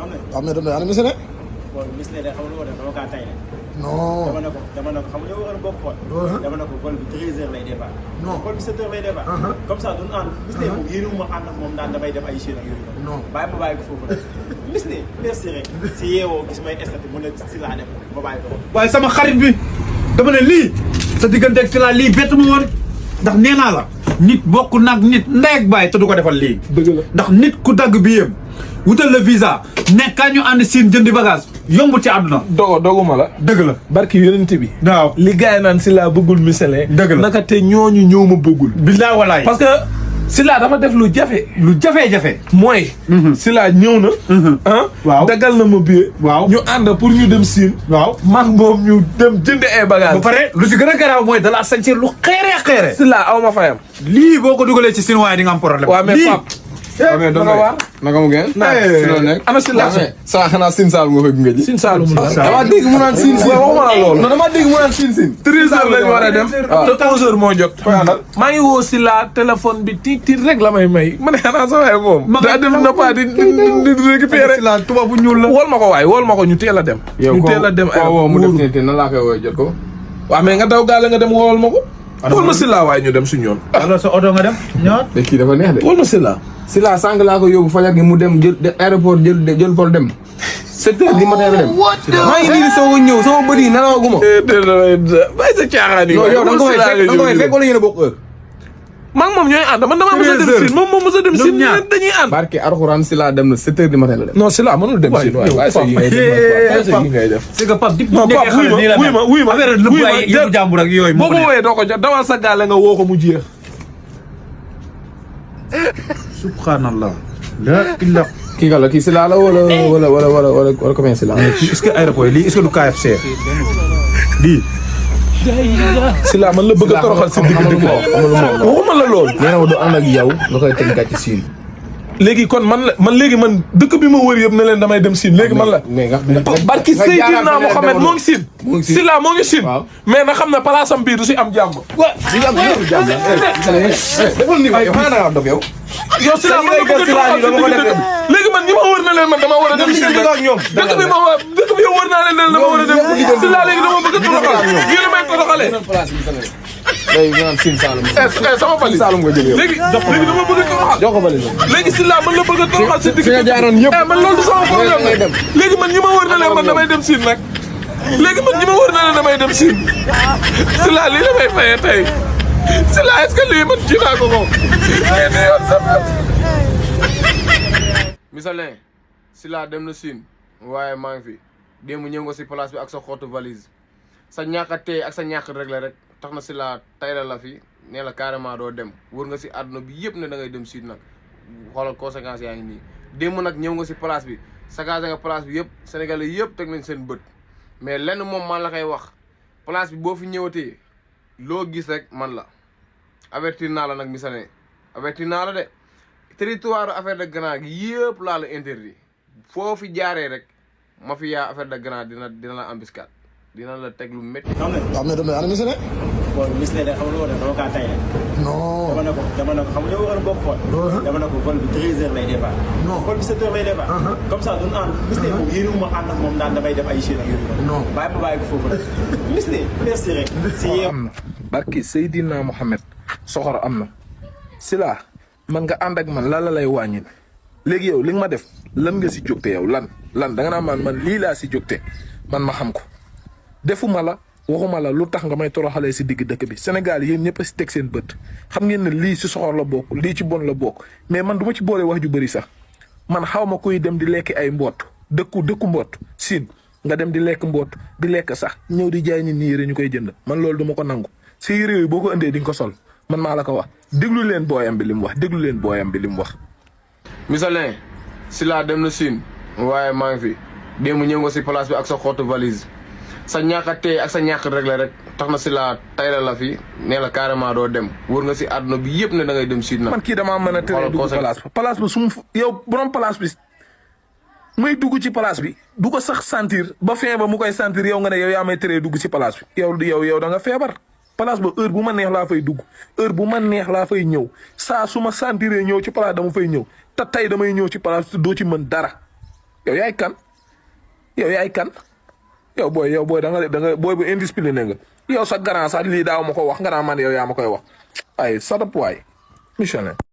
waaw mais dama ana Miss ne. bon Miss ne de xam nga lu ma def dama kaa tay de. non dama ne ko xam nga yow war a bokk xool. dama ne ko vol bi 13h lay départ. non vol bi 7h lay départ. comme ça duñu ànd Miss ne moom yéen ma ànd ak moom daan damay def ay Chine ak yooyu. non bàyyi ko foofu rek. Miss ne merci rek si yeewoo gis may estati mu ne si laa def ma bàyyi ko. waaye sama xarit bi dama ne lii sa digganteeg si laa lii bett ma woon ndax nee naa la nit bokk nag nit ndey ak baay te du ko defal lii. dëgg la ndax nit ku dagg bi yem wutal la visa nekkaa ñu ànd siin jëndi bagage yombul ci àdduna. doguma la. dëgg la barki yonent bi. waaw li gars yi naan Sylla bëggul misele. dëgg la naka te ñooñu ñëw ma bëggul. billaay walaay parce que Sylla dafa def lu jafe. lu jafe-jafe. mooy. Sylla ñëw na. waaw dagal na ma billet. waaw ñu ànd pour ñu dem siin. waaw man moom ñu dem jënd ay bagages. ba pare lu si gën a garaaw mooy dalaa sañse lu xeere. Sylla aw ma fayam. lii boo ko dugalee ci Sine waaye di nga am problème. waaw mais Pape. mais doon naka mu ngeen. ana Sylla saa xanaa Sine Saalum nga koy gunge ji. Sine Saalum la. dama dégg mu naan Sine Sine. waxuma la loolu. non dama dégg mu naan Sine Sine. 13h lañ war a dem. te 11h moo jot. maa ngi woo Sylla téléphone bi tiit rek la may. ma ne xanaa sa waay moom. daa def na pas di récupérer. Sylla tubaab bu ñuul la. wol ma ko waay wol ma ko ñu teel a dem. ñu teel a dem ay yow mu def nii nan laa koy woowee jot ko. waaw mais nga daw gaale nga dem wol ma ko. wol ma Sylla waay ñu dem suñu yoon. alors sa oto nga dem ñëwaat. mais kii dafa neex de. wol ma Sylla. Sylla sànq laa ko yóbbu fajar gi mu dem jël aéroport jël vol dem. 7h du matin la dem. maa ngi nii soog a ñëw sama bët yi nelawaguma. bàyyi sa caaxaan yi. yow da nga koy fekk wala yéen a bokk heure. maa ngi moom ñooy ànd man damaa mos a dem Sine moom mos a dem Sine ñeneen dañuy ànd. barke Alxuraan Sylla dem na 7h du matin la dem. non Sylla mënul dem Sine waaye sa yi ngay def. c'est que Pape non Pape wuy ma yëpp jàmbur ak yooyu. boo ko wooyee doo ko jot dawal sa gaale nga woo ko mu jeex. subhanallah. la illa. kii ka la kii Sylla la wala combien Sylla. est-ce que aéroport lii est-ce que du KFC lii. Sylla man la bëgg a toroxal si digg digg waxuma la lool. nee na ma du ànd ak yow nga koy teg gàcce Sine. léegi kon man léegi man dëkk bi ma wër yëpp ne leen damay dem Sine léegi man la. barki Seydina Mohamed moo ngi Sine. Sylla moo ngi Sine. mais na xam ne place am bii du si am jàmm. defal ni yow xanaa da ngaa dof yow. yow Sylla man la bëgg a toroxal si digg dëkk léegi man ñi ma wër na leen man dama war a dem Sine dëkk bi wër naa leen dama war a dem Sylla léegi dama bëgg a toroxal yéen a may toroxalee. léegi ñu naan Sine Saalum. sama valise Saalum nga jógee yow. léegi dama bëgg a toroxal. jox ko valise. léegi Sylla man la bëgg a toroxal si digg fi nga jaaroon yëpp. man loolu du sama problème léegi man ñi ma wër na leen man damay dem Sine nag léegi man ñi ma wër na leen damay dem Sine Sylla lii la may fayee tey Sylla est-ce que lii man ji naa ko ko Misalin Sylla dem na Sine waaye maa ngi fi démb ñëw nga si place bi ak sa xottu valise sa ñàkk a tey ak sa ñàkk rek la rek tax na Sylla tay la fi nee la carrément doo dem wër nga si àdduna bi yëpp ne da ngay dem Sine nag xoolal conséquences yaa ngi nii démb nag ñëw nga si place bi saccagé nga place bi yëpp sénégalais yëpp teg nañ seen bët mais lenn moom man la koy wax place bi boo fi ñëwatee loo gis rek man la avertir naa la nag Misalin avertir naa la de territoire affaire de Grand gi yëpp laa la interdit foo fi jaaree rek mafia affaire de Grand dina la embuscade dina la teg lu métti. waaw mais dama ana Miss ne. bon Miss ne de xam nga lu ma def dama kaa tay de. non dama ne ko xam nga yow war a bokk xool. dama ne ko vol bi 13h lay départ. non vol bi 7h lay départ. comme ça duñu ànd Miss ne moom yéen ma ànd ak moom daan damay def ay Chine ak yooyu. non bàyyi ko foofu rek. Miss ne merci rek. si yeew am na barki Seydina Mohamed soxor am na Sylla man nga ànd ak man lan la lay wàññil léegi yow li nga ma def lan nga si jógte yow lan da nga naa man lii laa si jógte man ma xam ko defuma la waxuma la lu tax nga may toroxalee si digg dëkk bi Sénégal yéen ñëpp a si teg seen bët xam ngeen ne lii si soxor la bokk lii ci bon la bokk mais man du ma ci boole wax ju bëri sax man xaw ma kuy dem di lekk ay mboot dëkku mboot Sine nga dem di lekk mboot di lekk sax ñëw di jaay nit ñi yére ñu koy jënd man loolu du ma ko nangu si yére yooyu boo ko indee di nga ko sol man maa la ko wax déglu leen booyam bi li mu wax Misalin Sylla dem na Sine waaye maa ngi fi démb ñëw nga si place bi ak sa xottu valise sa ñàkk a tey ak sa ñàkk rek la rek tax na Sylla tay la fi nee la carrément doo dem wër nga si àdduna bi yëpp ne da ngay dem Sine nag. man kii damaa mën a tere dugg place bi su ma yow borom place bi may dugg ci place bi du ko sax sentir ba fin ba mu koy sentir yow nga ne yow yaa may teree dugg ci place bi yow da nga feebar place ba heure bu ma neex laa fay dugg heure bu ma neex laa fay ñëw saa su ma sentiree ñëw ci place dama fay ñëw te tey damay ñëw ci place doo ci mën dara yow yaay kan yow booy da nga booy bu indiscipliné nga yow sa grand sax lii daaw ma ko wax nga naa man yow yaa ma koy wax ay sadap waay Michelin